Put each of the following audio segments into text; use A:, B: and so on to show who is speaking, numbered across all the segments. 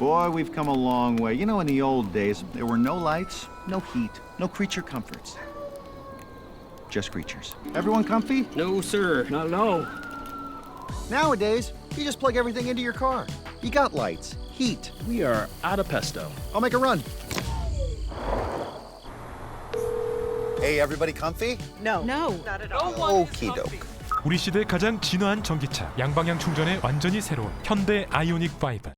A: Boy, we've come a long way. You know, in the old days, there were no lights, no heat, no creature comforts. Just creatures. Everyone comfy?
B: No, sir. Not at all.
A: Nowadays, you just plug everything into your car. You got lights, heat.
B: We are out of pesto.
A: I'll make a run. Hey, everybody comfy?
C: No.
D: Not at all.
A: Okie doke.
E: 우리 시대 가장 진화한 전기차, 양방향 충전에 완전히 새로운 현대 아이오닉 5.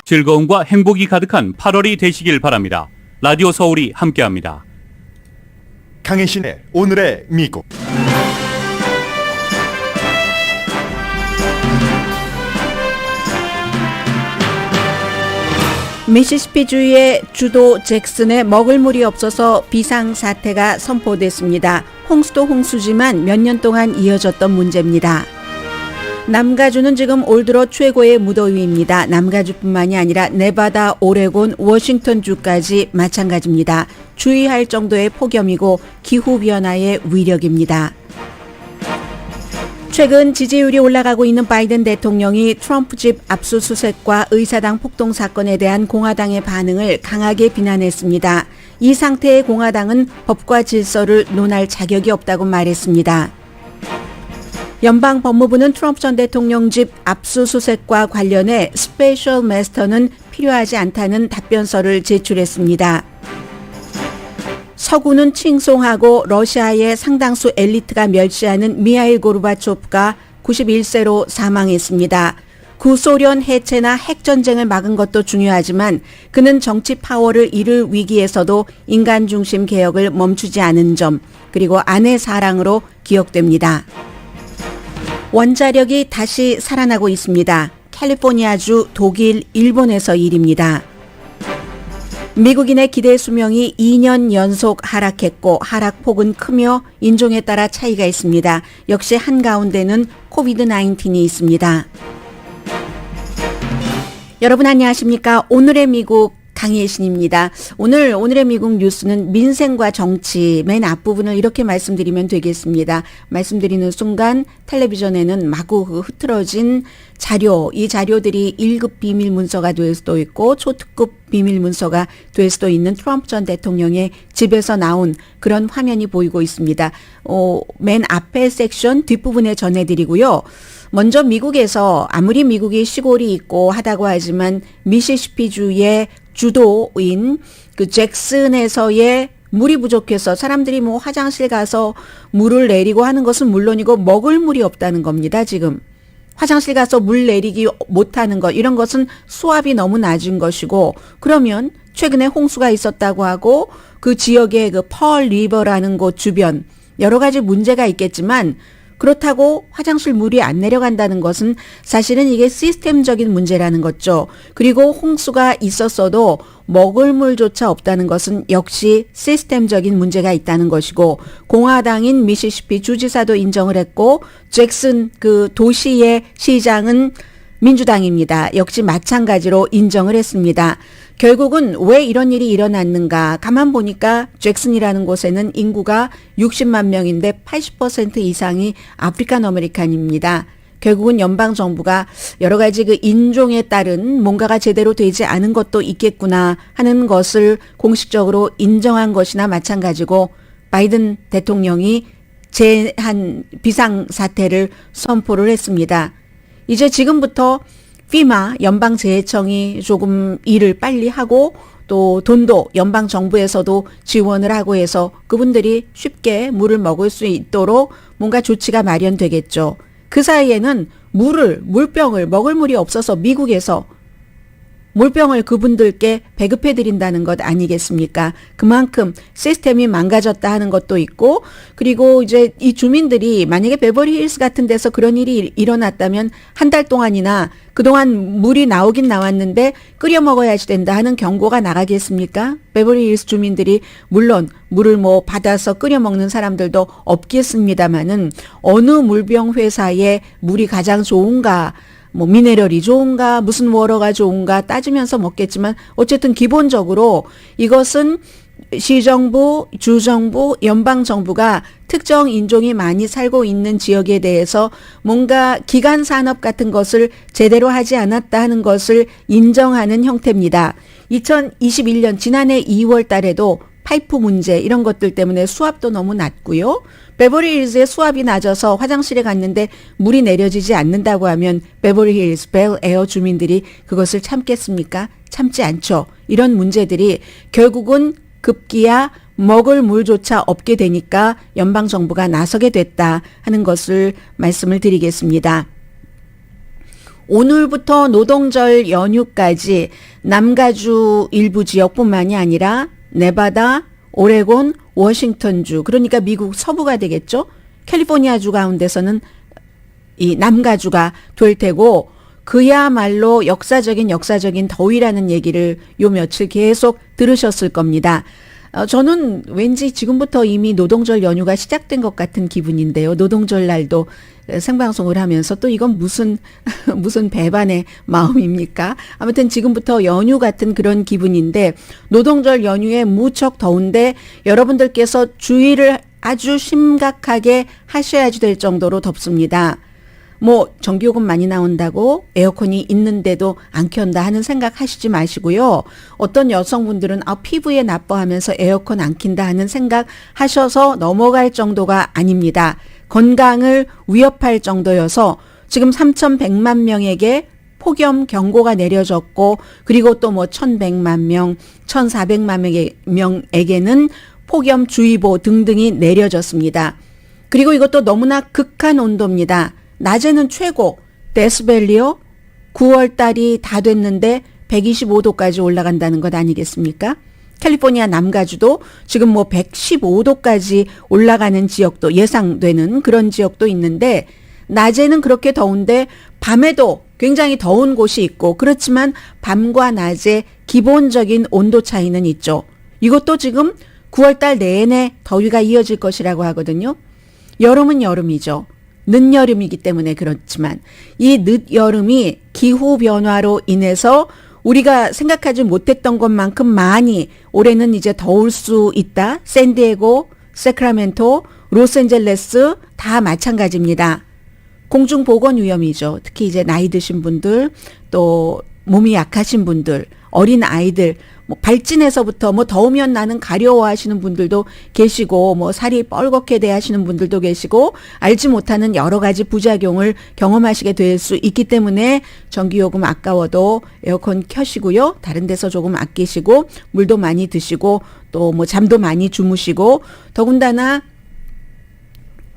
F: 즐거움과 행복이 가득한 8월이 되시길 바랍니다. 라디오 서울이 함께합니다.
G: 강혜신의 오늘의 미국.
C: 미시시피주의 주도 잭슨에 먹을 물이 없어서 비상사태가 선포됐습니다. 홍수도 홍수지만 몇 년 동안 이어졌던 문제입니다. 남가주는 지금 올 들어 최고의 무더위입니다. 남가주뿐만이 아니라 네바다, 오레곤, 워싱턴주까지 마찬가지입니다. 주의할 정도의 폭염이고 기후변화의 위력입니다. 최근 지지율이 올라가고 있는 바이든 대통령이 트럼프 집 압수수색과 의사당 폭동 사건에 대한 공화당의 반응을 강하게 비난했습니다. 이 상태의 공화당은 법과 질서를 논할 자격이 없다고 말했습니다. 연방 법무부는 트럼프 전 대통령 집 압수수색과 관련해 스페셜 마스터는 필요하지 않다는 답변서를 제출했습니다. 서구는 칭송하고 러시아의 상당수 엘리트가 멸시하는 미하일 고르바초프가 91세로 사망했습니다. 구소련 해체나 핵전쟁을 막은 것도 중요하지만 그는 정치 파워를 잃을 위기에서도 인간 중심 개혁을 멈추지 않은 점, 그리고 아내 사랑으로 기억됩니다. 원자력이 다시 살아나고 있습니다. 캘리포니아주, 독일, 일본에서 일입니다. 미국인의 기대 수명이 2년 연속 하락했고 하락폭은 크며 인종에 따라 차이가 있습니다. 역시 한가운데는 코비드-19이 있습니다. 여러분 안녕하십니까? 오늘의 미국 강혜신입니다. 오늘의 미국 뉴스는 민생과 정치 맨 앞부분을 이렇게 말씀드리면 되겠습니다. 말씀드리는 순간 텔레비전에는 마구 흐트러진 자료, 이 자료들이 1급 비밀 문서가 될 수도 있고 초특급 비밀 문서가 될 수도 있는 트럼프 전 대통령의 집에서 나온 그런 화면이 보이고 있습니다. 맨 앞에 섹션 뒷부분에 전해드리고요. 먼저 미국에서 아무리 미국이 시골이 있고 하다고 하지만 미시시피주의 주도인 그 잭슨에서의 물이 부족해서 사람들이 뭐 화장실 가서 물을 내리고 하는 것은 물론이고 먹을 물이 없다는 겁니다. 지금 화장실 가서 물 내리기 못하는 것, 이런 것은 수압이 너무 낮은 것이고, 그러면 최근에 홍수가 있었다고 하고 그 지역의 그 펄 리버라는 곳 주변 여러 가지 문제가 있겠지만 그렇다고 화장실 물이 안 내려간다는 것은 사실은 이게 시스템적인 문제라는 거죠. 그리고 홍수가 있었어도 먹을 물조차 없다는 것은 역시 시스템적인 문제가 있다는 것이고, 공화당인 미시시피 주지사도 인정을 했고 잭슨 그 도시의 시장은 민주당입니다. 역시 마찬가지로 인정을 했습니다. 결국은 왜 이런 일이 일어났는가? 가만 보니까 잭슨이라는 곳에는 인구가 60만 명인데 80% 이상이 아프리칸 아메리칸입니다. 결국은 연방정부가 여러 가지 그 인종에 따른 뭔가가 제대로 되지 않은 것도 있겠구나 하는 것을 공식적으로 인정한 것이나 마찬가지고, 바이든 대통령이 제한 비상사태를 선포를 했습니다. 이제 지금부터 피마 연방재해청이 조금 일을 빨리 하고 또 돈도 연방정부에서도 지원을 하고 해서 그분들이 쉽게 물을 먹을 수 있도록 뭔가 조치가 마련되겠죠. 그 사이에는 물병을 먹을 물이 없어서 미국에서 물병을 그분들께 배급해드린다는 것 아니겠습니까? 그만큼 시스템이 망가졌다 하는 것도 있고, 그리고 이제 이 주민들이 만약에 베버리 힐스 같은 데서 그런 일이 일어났다면 한 달 동안이나 그동안 물이 나오긴 나왔는데 끓여 먹어야지 된다 하는 경고가 나가겠습니까? 베버리 힐스 주민들이 물론 물을 뭐 받아서 끓여 먹는 사람들도 없겠습니다마는 어느 물병 회사의 물이 가장 좋은가 뭐 미네랄이 좋은가 무슨 워러가 좋은가 따지면서 먹겠지만 어쨌든 기본적으로 이것은 시정부, 주정부, 연방정부가 특정 인종이 많이 살고 있는 지역에 대해서 뭔가 기간 산업 같은 것을 제대로 하지 않았다 하는 것을 인정하는 형태입니다. 2021년 지난해 2월 달에도 파이프 문제 이런 것들 때문에 수압도 너무 낮고요. 베버리힐즈의 수압이 낮아서 화장실에 갔는데 물이 내려지지 않는다고 하면 베버리힐즈, 벨에어 주민들이 그것을 참겠습니까? 참지 않죠. 이런 문제들이 결국은 급기야 먹을 물조차 없게 되니까 연방정부가 나서게 됐다 하는 것을 말씀을 드리겠습니다. 오늘부터 노동절 연휴까지 남가주 일부 지역뿐만이 아니라 네바다, 오레곤, 워싱턴주 그러니까 미국 서부가 되겠죠. 캘리포니아주 가운데서는 이 남가주가 될 테고 그야말로 역사적인 더위라는 얘기를 요 며칠 계속 들으셨을 겁니다. 저는 왠지 지금부터 이미 노동절 연휴가 시작된 것 같은 기분인데요. 노동절 날도 생방송을 하면서 또 이건 무슨 배반의 마음입니까? 아무튼 지금부터 연휴 같은 그런 기분인데 노동절 연휴에 무척 더운데 여러분들께서 주의를 아주 심각하게 하셔야 될 정도로 덥습니다. 뭐 전기요금 많이 나온다고 에어컨이 있는데도 안 켠다 하는 생각 하시지 마시고요. 어떤 여성분들은 피부에 나빠하면서 에어컨 안 킨다 하는 생각 하셔서 넘어갈 정도가 아닙니다. 건강을 위협할 정도여서 지금 3,100만 명에게 폭염 경고가 내려졌고 그리고 또 뭐 1,100만 명, 1,400만 명에게는 폭염주의보 등등이 내려졌습니다. 그리고 이것도 너무나 극한 온도입니다. 낮에는 최고 데스벨리요 9월 달이 다 됐는데 125도까지 올라간다는 것 아니겠습니까? 캘리포니아 남가주도 지금 뭐 115도까지 올라가는 지역도 예상되는 그런 지역도 있는데 낮에는 그렇게 더운데 밤에도 굉장히 더운 곳이 있고 그렇지만 밤과 낮의 기본적인 온도 차이는 있죠. 이것도 지금 9월 달 내내 더위가 이어질 것이라고 하거든요. 여름은 여름이죠. 늦여름이기 때문에 그렇지만 이 늦여름이 기후변화로 인해서 우리가 생각하지 못했던 것만큼 많이 올해는 이제 더울 수 있다. 샌디에고, 세크라멘토, 로스앤젤레스 다 마찬가지입니다. 공중보건 위험이죠. 특히 이제 나이 드신 분들 또 몸이 약하신 분들 어린 아이들 뭐 발진에서부터 뭐 더우면 나는 가려워하시는 분들도 계시고 뭐 살이 뻘겋게 대하시는 분들도 계시고 알지 못하는 여러 가지 부작용을 경험하시게 될 수 있기 때문에 전기요금 아까워도 에어컨 켜시고요. 다른 데서 조금 아끼시고 물도 많이 드시고 또 뭐 잠도 많이 주무시고 더군다나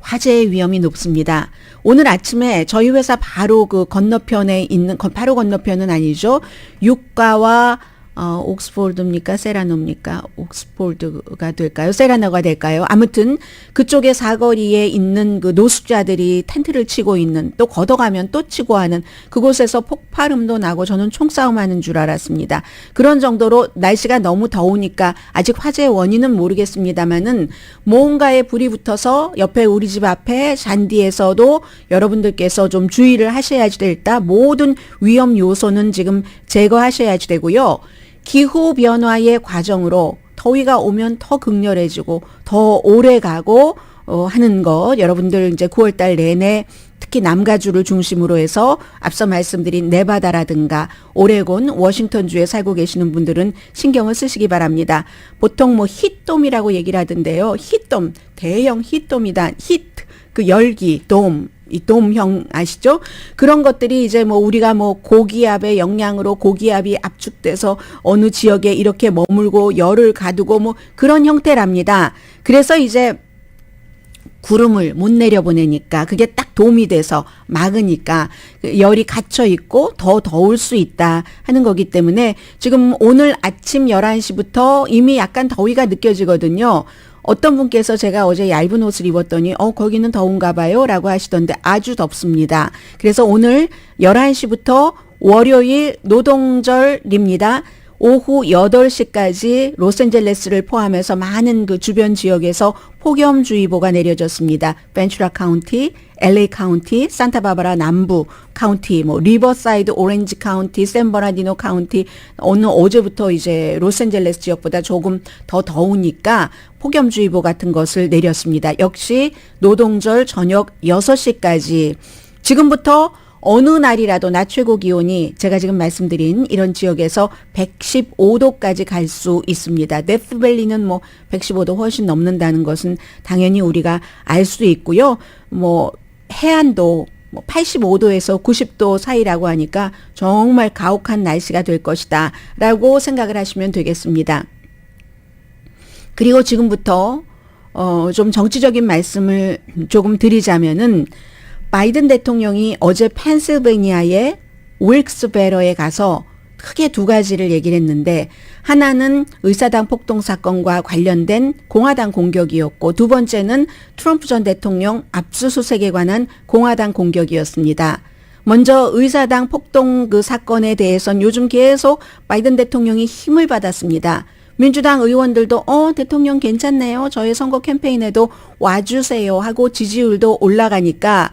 C: 화재의 위험이 높습니다. 오늘 아침에 저희 회사 바로 그 건너편에 있는 바로 건너편은 아니죠. 유가와 옥스포드입니까? 세라노입니까? 옥스포드가 될까요? 세라노가 될까요? 아무튼 그쪽에 사거리에 있는 그 노숙자들이 텐트를 치고 있는 또 걷어가면 또 치고 하는 그곳에서 폭발음도 나고 저는 총싸움하는 줄 알았습니다. 그런 정도로 날씨가 너무 더우니까 아직 화재의 원인은 모르겠습니다만은 뭔가에 불이 붙어서 옆에 우리 집 앞에 잔디에서도 여러분들께서 좀 주의를 하셔야지 될다. 모든 위험 요소는 지금 제거하셔야지 되고요. 기후 변화의 과정으로 더위가 오면 더 극렬해지고 더 오래 가고 하는 것 여러분들 이제 9월 달 내내 특히 남가주를 중심으로 해서 앞서 말씀드린 네바다라든가 오레곤, 워싱턴주에 살고 계시는 분들은 신경을 쓰시기 바랍니다. 보통 뭐 히돔이라고 얘기를 하던데요. 히돔, 대형 히돔이다. 히트, 그 열기, 돔. 이 돔형 아시죠? 그런 것들이 이제 뭐 우리가 뭐 고기압의 영향으로 고기압이 압축돼서 어느 지역에 이렇게 머물고 열을 가두고 뭐 그런 형태랍니다. 그래서 이제 구름을 못 내려보내니까 그게 딱 도움이 돼서 막으니까 열이 갇혀 있고 더 더울 수 있다 하는 거기 때문에 지금 오늘 아침 11시부터 이미 약간 더위가 느껴지거든요. 어떤 분께서 제가 어제 얇은 옷을 입었더니 거기는 더운가 봐요 라고 하시던데 아주 덥습니다. 그래서 오늘 11시부터 월요일 노동절입니다. 오후 8시까지 로스앤젤레스를 포함해서 많은 그 주변 지역에서 폭염주의보가 내려졌습니다. 벤츄라 카운티, LA 카운티, 산타바바라 남부 카운티, 뭐 리버사이드 오렌지 카운티, 샌버나디노 카운티, 어제부터 이제 로스앤젤레스 지역보다 조금 더 더우니까 폭염주의보 같은 것을 내렸습니다. 역시 노동절 저녁 6시까지 지금부터 어느 날이라도 낮 최고 기온이 제가 지금 말씀드린 이런 지역에서 115도까지 갈 수 있습니다. 데스밸리는 뭐 115도 훨씬 넘는다는 것은 당연히 우리가 알 수 있고요. 뭐 해안도 85도에서 90도 사이라고 하니까 정말 가혹한 날씨가 될 것이다 라고 생각을 하시면 되겠습니다. 그리고 지금부터 좀 정치적인 말씀을 조금 드리자면은 바이든 대통령이 어제 펜실베니아의 윌크스베러에 가서 크게 두 가지를 얘기를 했는데 하나는 의사당 폭동 사건과 관련된 공화당 공격이었고 두 번째는 트럼프 전 대통령 압수수색에 관한 공화당 공격이었습니다. 먼저 의사당 폭동 그 사건에 대해서는 요즘 계속 바이든 대통령이 힘을 받았습니다. 민주당 의원들도 대통령 괜찮네요. 저의 선거 캠페인에도 와주세요 하고 지지율도 올라가니까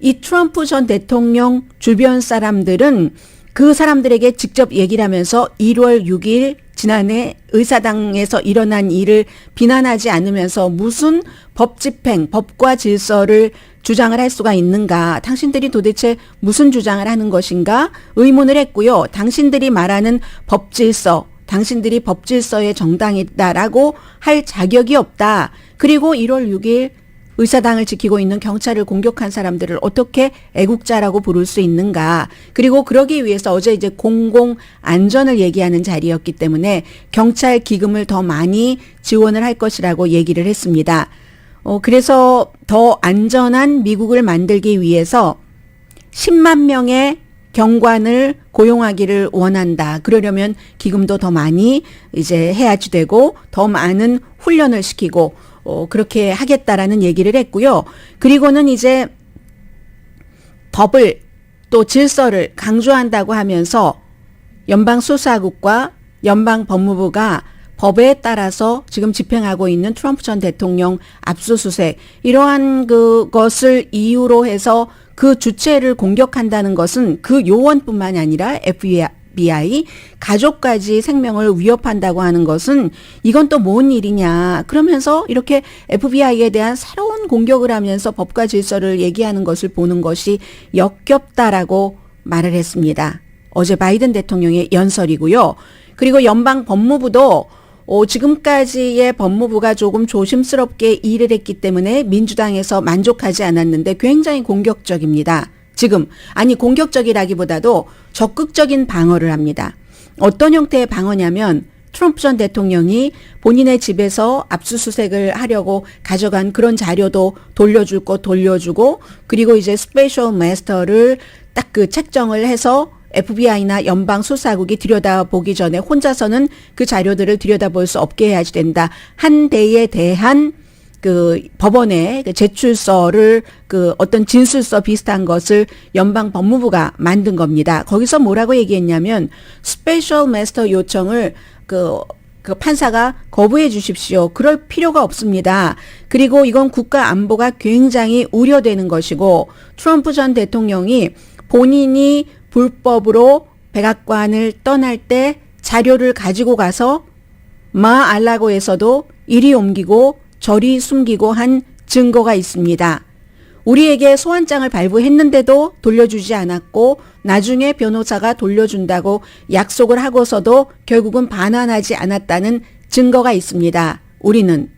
C: 이 트럼프 전 대통령 주변 사람들은 그 사람들에게 직접 얘기를 하면서 1월 6일 지난해 의사당에서 일어난 일을 비난하지 않으면서 무슨 법 집행, 법과 질서를 주장을 할 수가 있는가? 당신들이 도대체 무슨 주장을 하는 것인가? 의문을 했고요. 당신들이 말하는 법 질서, 당신들이 법 질서의 정당이다라고 할 자격이 없다. 그리고 1월 6일 의사당을 지키고 있는 경찰을 공격한 사람들을 어떻게 애국자라고 부를 수 있는가. 그리고 그러기 위해서 어제 이제 공공안전을 얘기하는 자리였기 때문에 경찰 기금을 더 많이 지원을 할 것이라고 얘기를 했습니다. 그래서 더 안전한 미국을 만들기 위해서 10만 명의 경관을 고용하기를 원한다. 그러려면 기금도 더 많이 이제 해야지 되고 더 많은 훈련을 시키고 그렇게 하겠다라는 얘기를 했고요. 그리고는 이제 법을 또 질서를 강조한다고 하면서 연방수사국과 연방법무부가 법에 따라서 지금 집행하고 있는 트럼프 전 대통령 압수수색 이러한 그것을 이유로 해서 그 주체를 공격한다는 것은 그 요원뿐만이 아니라 FBI 가족까지 생명을 위협한다고 하는 것은 이건 또 뭔 일이냐. 그러면서 이렇게 FBI에 대한 새로운 공격을 하면서 법과 질서를 얘기하는 것을 보는 것이 역겹다라고 말을 했습니다. 어제 바이든 대통령의 연설이고요. 그리고 연방 법무부도 지금까지의 법무부가 조금 조심스럽게 일을 했기 때문에 민주당에서 만족하지 않았는데 굉장히 공격적입니다. 지금 공격적이라기보다도 적극적인 방어를 합니다. 어떤 형태의 방어냐면 트럼프 전 대통령이 본인의 집에서 압수수색을 하려고 가져간 그런 자료도 돌려줄 거 돌려주고 그리고 이제 스페셜 마스터를 딱 그 책정을 해서 FBI나 연방수사국이 들여다보기 전에 혼자서는 그 자료들을 들여다볼 수 없게 해야지 된다. 한 대에 대한 그 법원에 그 제출서를 그 어떤 진술서 비슷한 것을 연방 법무부가 만든 겁니다. 거기서 뭐라고 얘기했냐면 스페셜 마스터 요청을 그 판사가 거부해 주십시오. 그럴 필요가 없습니다. 그리고 이건 국가 안보가 굉장히 우려되는 것이고 트럼프 전 대통령이 본인이 불법으로 백악관을 떠날 때 자료를 가지고 가서 마알라고에서도 이리 옮기고 저리 숨기고 한 증거가 있습니다. 우리에게 소환장을 발부했는데도 돌려주지 않았고 나중에 변호사가 돌려준다고 약속을 하고서도 결국은 반환하지 않았다는 증거가 있습니다. 우리는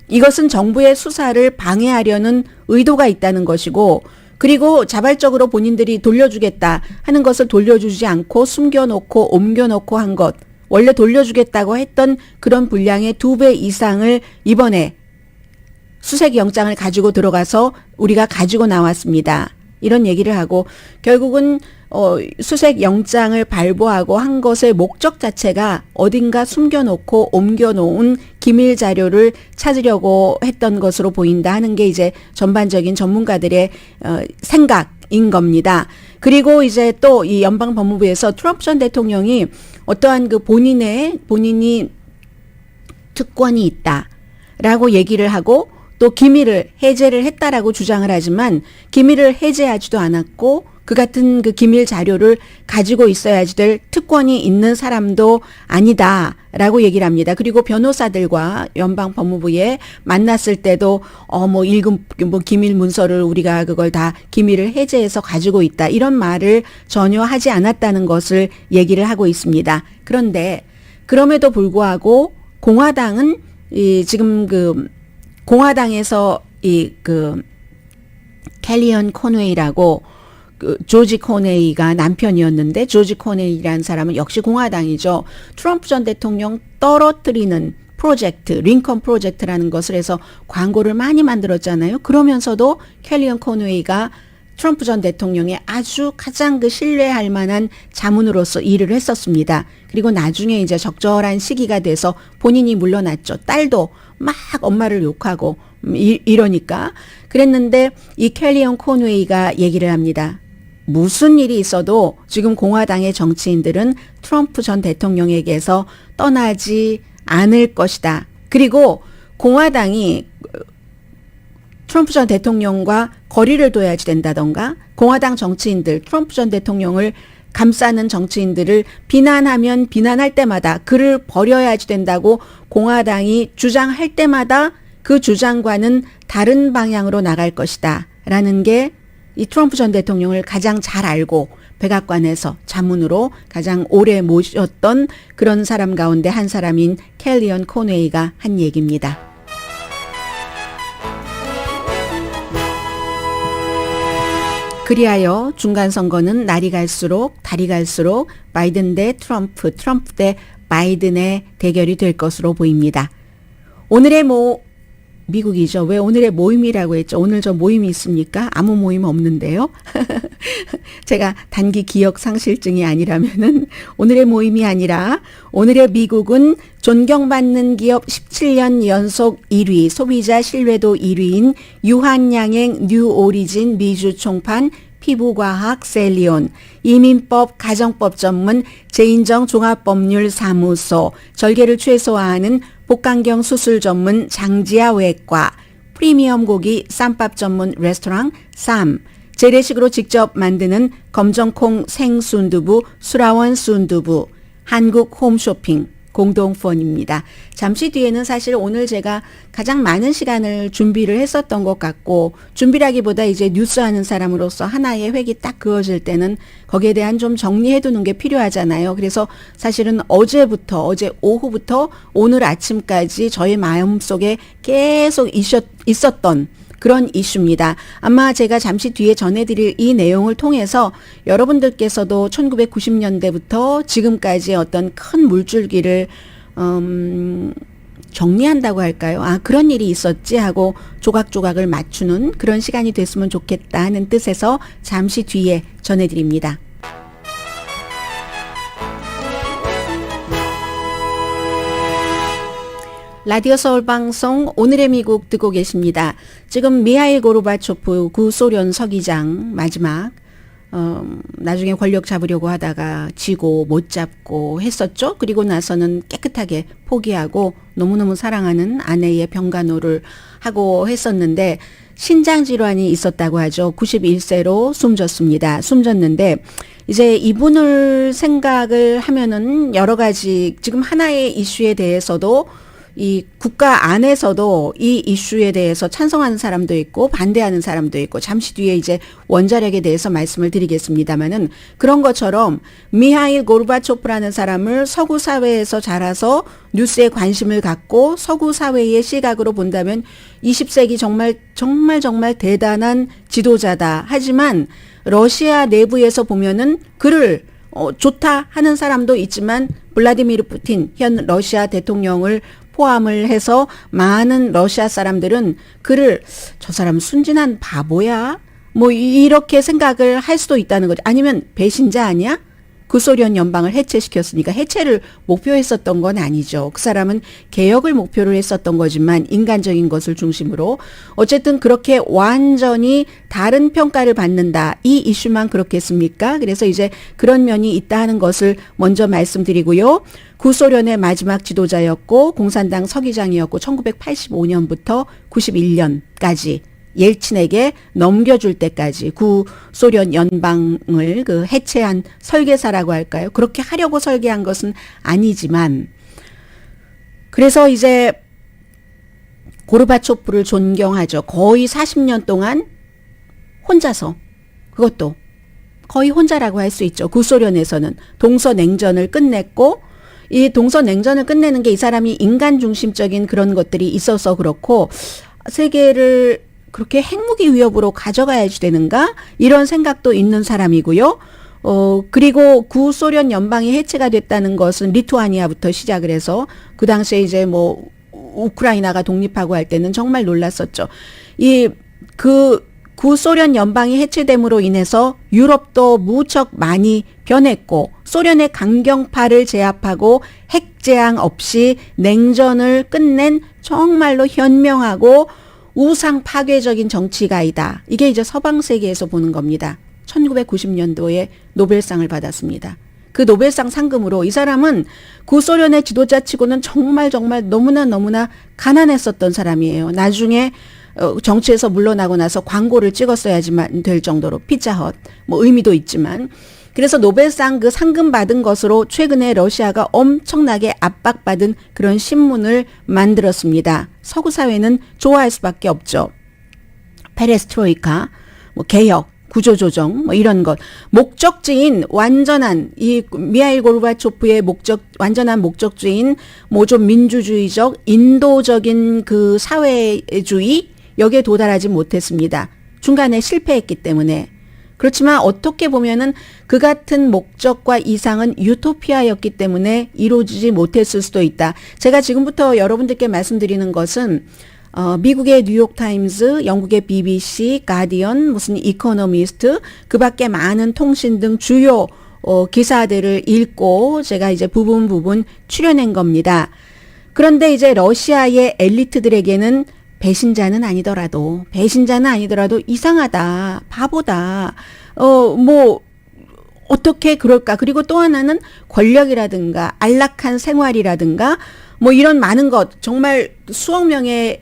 C: 이것은 정부의 수사를 방해하려는 의도가 있다는 것이고 그리고 자발적으로 본인들이 돌려주겠다 하는 것을 돌려주지 않고 숨겨놓고 옮겨놓고 한 것 원래 돌려주겠다고 했던 그런 분량의 2배 이상을 이번에 수색영장을 가지고 들어가서 우리가 가지고 나왔습니다. 이런 얘기를 하고 결국은 수색영장을 발부하고 한 것의 목적 자체가 어딘가 숨겨놓고 옮겨놓은 기밀 자료를 찾으려고 했던 것으로 보인다 하는 게 이제 전반적인 전문가들의 생각인 겁니다. 그리고 이제 또 이 연방법무부에서 트럼프 전 대통령이 어떠한 그 본인이 특권이 있다라고 얘기를 하고 또 기밀을 해제를 했다라고 주장을 하지만 기밀을 해제하지도 않았고 그 같은 그 기밀 자료를 가지고 있어야지 될 특권이 있는 사람도 아니다라고 얘기를 합니다. 그리고 변호사들과 연방 법무부에 만났을 때도 뭐 기밀 문서를 우리가 그걸 다 기밀을 해제해서 가지고 있다 이런 말을 전혀 하지 않았다는 것을 얘기를 하고 있습니다. 그런데 그럼에도 불구하고 공화당은 지금 그 공화당에서 캘리언 코네이라고 그 조지 코네이가 남편이었는데 조지 코네이라는 사람은 역시 공화당이죠. 트럼프 전 대통령 떨어뜨리는 프로젝트, 링컨 프로젝트라는 것을 해서 광고를 많이 만들었잖아요. 그러면서도 캘리언 코네이가 트럼프 전 대통령의 아주 가장 그 신뢰할 만한 자문으로서 일을 했었습니다. 그리고 나중에 이제 적절한 시기가 돼서 본인이 물러났죠. 딸도 막 엄마를 욕하고 이러니까 그랬는데 이 캘리언 코네이가 얘기를 합니다. 무슨 일이 있어도 지금 공화당의 정치인들은 트럼프 전 대통령에게서 떠나지 않을 것이다. 그리고 공화당이 트럼프 전 대통령과 거리를 둬야지 된다던가 공화당 정치인들, 트럼프 전 대통령을 감싸는 정치인들을 비난하면 비난할 때마다 그를 버려야지 된다고 공화당이 주장할 때마다 그 주장과는 다른 방향으로 나갈 것이다. 라는 게 이 트럼프 전 대통령을 가장 잘 알고 백악관에서 자문으로 가장 오래 모셨던 그런 사람 가운데 한 사람인 캘리언 코네이가 한 얘기입니다. 그리하여 중간선거는 날이 갈수록 달이 갈수록 바이든 대 트럼프, 트럼프 대 바이든의 대결이 될 것으로 보입니다. 오늘의 미국이죠. 왜 오늘의 모임이라고 했죠? 오늘 저 모임이 있습니까? 아무 모임 없는데요. 제가 단기 기억 상실증이 아니라면은 오늘의 모임이 아니라 오늘의 미국은 존경받는 기업 17년 연속 1위, 소비자 신뢰도 1위인 유한양행 뉴오리진 미주 총판 피부과학 셀리온, 이민법 가정법 전문 제인정 종합법률 사무소, 절개를 최소화하는 복강경 수술 전문 장지아 외과, 프리미엄 고기 쌈밥 전문 레스토랑 쌈, 재래식으로 직접 만드는 검정콩 생순두부 수라원 순두부, 한국 홈쇼핑 공동펀입니다. 잠시 뒤에는 사실 오늘 제가 가장 많은 시간을 준비를 했었던 것 같고 준비라기보다 이제 뉴스하는 사람으로서 하나의 획이 딱 그어질 때는 거기에 대한 좀 정리해두는 게 필요하잖아요. 그래서 사실은 어제 오후부터 오늘 아침까지 저의 마음속에 계속 있었던 그런 이슈입니다. 아마 제가 잠시 뒤에 전해드릴 이 내용을 통해서 여러분들께서도 1990년대부터 지금까지 어떤 큰 물줄기를 정리한다고 할까요? 아, 그런 일이 있었지 하고 조각조각을 맞추는 그런 시간이 됐으면 좋겠다 하는 뜻에서 잠시 뒤에 전해드립니다. 라디오 서울 방송 오늘의 미국 듣고 계십니다. 지금 미하일 고르바초프 구소련 서기장 마지막 나중에 권력 잡으려고 하다가 지고 못 잡고 했었죠. 그리고 나서는 깨끗하게 포기하고 너무너무 사랑하는 아내의 병간호를 하고 했었는데 신장 질환이 있었다고 하죠. 91세로 숨졌는데 이제 이분을 생각을 하면은 여러 가지 지금 하나의 이슈에 대해서도 이 국가 안에서도 이 이슈에 대해서 찬성하는 사람도 있고 반대하는 사람도 있고 잠시 뒤에 이제 원자력에 대해서 말씀을 드리겠습니다마는 그런 것처럼 미하일 고르바초프라는 사람을 서구 사회에서 자라서 뉴스에 관심을 갖고 서구 사회의 시각으로 본다면 20세기 정말 대단한 지도자다. 하지만 러시아 내부에서 보면은 그를 좋다 하는 사람도 있지만 블라디미르 푸틴 현 러시아 대통령을 포함을 해서 많은 러시아 사람들은 그를 저 사람 순진한 바보야? 뭐 이렇게 생각을 할 수도 있다는 거죠. 아니면 배신자 아니야? 구소련 연방을 해체시켰으니까 해체를 목표했었던 건 아니죠. 그 사람은 개혁을 목표로 했었던 거지만 인간적인 것을 중심으로 어쨌든 그렇게 완전히 다른 평가를 받는다. 이 이슈만 그렇겠습니까? 그래서 이제 그런 면이 있다 하는 것을 먼저 말씀드리고요. 구소련의 마지막 지도자였고 공산당 서기장이었고 1985년부터 91년까지 옐친에게 넘겨줄 때까지 구소련 연방을 그 해체한 설계사라고 할까요? 그렇게 하려고 설계한 것은 아니지만 그래서 이제 고르바초프를 존경하죠. 거의 40년 동안 혼자서 그것도 거의 혼자라고 할 수 있죠. 구소련에서는 동서냉전을 끝냈고 이 동서냉전을 끝내는 게 이 사람이 인간 중심적인 그런 것들이 있어서 그렇고 세계를 그렇게 핵무기 위협으로 가져가야지 되는가? 이런 생각도 있는 사람이고요. 그리고 구소련 연방이 해체가 됐다는 것은 리투아니아부터 시작을 해서 그 당시에 이제 뭐 우크라이나가 독립하고 할 때는 정말 놀랐었죠. 구소련 연방이 해체됨으로 인해서 유럽도 무척 많이 변했고 소련의 강경파를 제압하고 핵 재앙 없이 냉전을 끝낸 정말로 현명하고 우상 파괴적인 정치가이다. 이게 이제 서방 세계에서 보는 겁니다. 1990년도에 노벨상을 받았습니다. 그 노벨상 상금으로 이 사람은 구소련의 지도자치고는 정말 너무나 가난했었던 사람이에요. 나중에 정치에서 물러나고 나서 광고를 찍었어야지만 될 정도로 피자헛 뭐 의미도 있지만 그래서 노벨상 그 상금 받은 것으로 최근에 러시아가 엄청나게 압박받은 그런 신문을 만들었습니다. 서구 사회는 좋아할 수밖에 없죠. 페레스트로이카, 뭐 개혁, 구조조정 뭐 이런 것. 목적지인 완전한 이 미하일 고르바초프의 완전한 목적지인 뭐 좀 민주주의적 인도적인 그 사회주의 여기에 도달하지 못했습니다. 중간에 실패했기 때문에. 그렇지만 어떻게 보면은 그 같은 목적과 이상은 유토피아였기 때문에 이루어지지 못했을 수도 있다. 제가 지금부터 여러분들께 말씀드리는 것은 미국의 뉴욕타임즈, 영국의 BBC, 가디언, 무슨 이코노미스트, 그 밖에 많은 통신 등 주요 기사들을 읽고 제가 이제 부분 추려낸 겁니다. 그런데 이제 러시아의 엘리트들에게는 배신자는 아니더라도 이상하다, 바보다, 뭐, 어떻게 그럴까. 그리고 또 하나는 권력이라든가, 안락한 생활이라든가, 뭐 이런 많은 것, 정말 수억 명의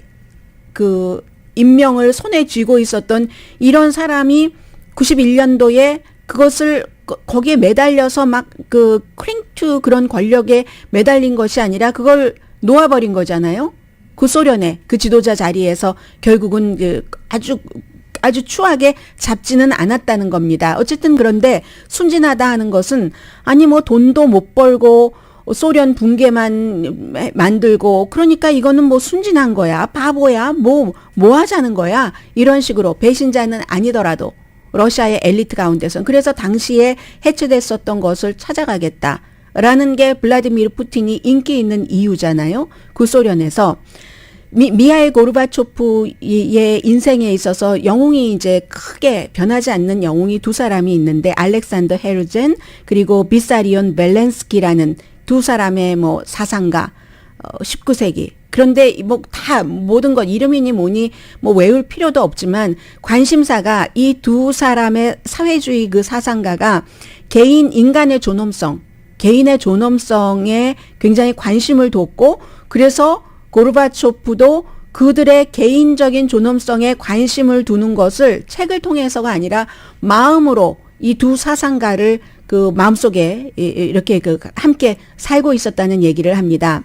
C: 그 인명을 손에 쥐고 있었던 이런 사람이 91년도에 그것을 거기에 매달려서 막 그 크링투 그런 권력에 매달린 것이 아니라 그걸 놓아버린 거잖아요. 구소련의 그 지도자 자리에서 결국은 그 아주 추하게 잡지는 않았다는 겁니다. 어쨌든 그런데 순진하다 하는 것은 아니 뭐 돈도 못 벌고 소련 붕괴만 만들고 그러니까 이거는 뭐 순진한 거야, 바보야, 뭐 하자는 거야 이런 식으로 배신자는 아니더라도 러시아의 엘리트 가운데선 그래서 당시에 해체됐었던 것을 찾아가겠다. 라는 게 블라디미르 푸틴이 인기 있는 이유잖아요. 구소련에서 미하일 고르바초프의 인생에 있어서 영웅이 이제 크게 변하지 않는 영웅이 두 사람이 있는데 알렉산더 헤르젠 그리고 비사리온 벨렌스키라는 두 사람의 뭐 사상가 19세기 그런데 뭐 다 모든 것 이름이니 뭐니 뭐 외울 필요도 없지만 관심사가 이 두 사람의 사회주의 그 사상가가 인간의 존엄성 개인의 존엄성에 굉장히 관심을 뒀고 그래서 고르바초프도 그들의 개인적인 존엄성에 관심을 두는 것을 책을 통해서가 아니라 마음으로 이 두 사상가를 그 마음속에 이렇게 그 함께 살고 있었다는 얘기를 합니다.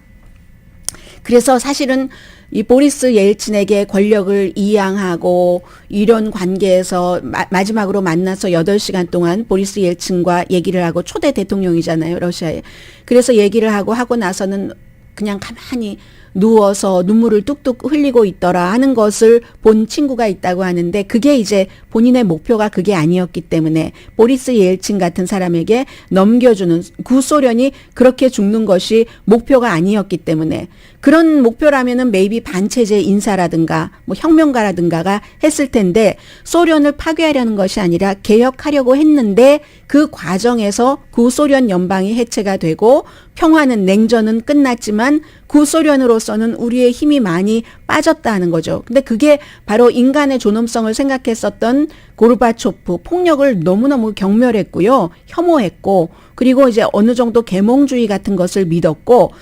C: 그래서 사실은 이 보리스 옐친에게 권력을 이양하고 이런 관계에서 마지막으로 만나서 8시간 동안 보리스 옐친과 얘기를 하고 초대 대통령이잖아요, 러시아에. 그래서 얘기를 하고 나서는 그냥 가만히 누워서 눈물을 뚝뚝 흘리고 있더라 하는 것을 본 친구가 있다고 하는데 그게 이제 본인의 목표가 그게 아니었기 때문에 보리스 옐친 같은 사람에게 넘겨주는 구소련이 그렇게 죽는 것이 목표가 아니었기 때문에 그런 목표라면은 maybe 반체제 인사라든가 뭐 혁명가라든가가 했을 텐데 소련을 파괴하려는 것이 아니라 개혁하려고 했는데 그 과정에서 구소련 연방이 해체가 되고 평화는 냉전은 끝났지만 구소련으로서는 우리의 힘이 많이 빠졌다는 거죠. 근데 그게 바로 인간의 존엄성을 생각했었던 고르바초프 폭력을 너무너무 경멸했고요. 혐오했고 그리고 이제 어느 정도 계몽주의 같은 것을 믿었고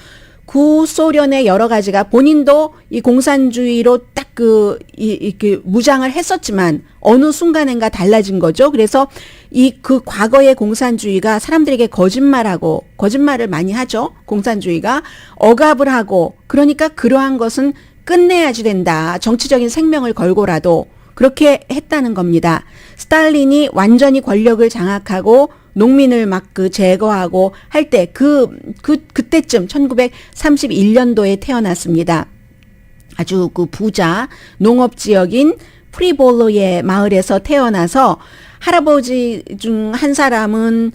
C: 구소련의 여러 가지가 본인도 이 공산주의로 딱 무장을 했었지만 어느 순간인가 달라진 거죠. 그래서 그 과거의 공산주의가 사람들에게 거짓말을 많이 하죠. 공산주의가 억압을 하고 그러니까 그러한 것은 끝내야지 된다. 정치적인 생명을 걸고라도 그렇게 했다는 겁니다. 스탈린이 완전히 권력을 장악하고 농민을 막 제거하고 할 때 그때쯤 1931년도에 태어났습니다. 아주 부자 농업 지역인 프리볼로의 마을에서 태어나서 할아버지 중 한 사람은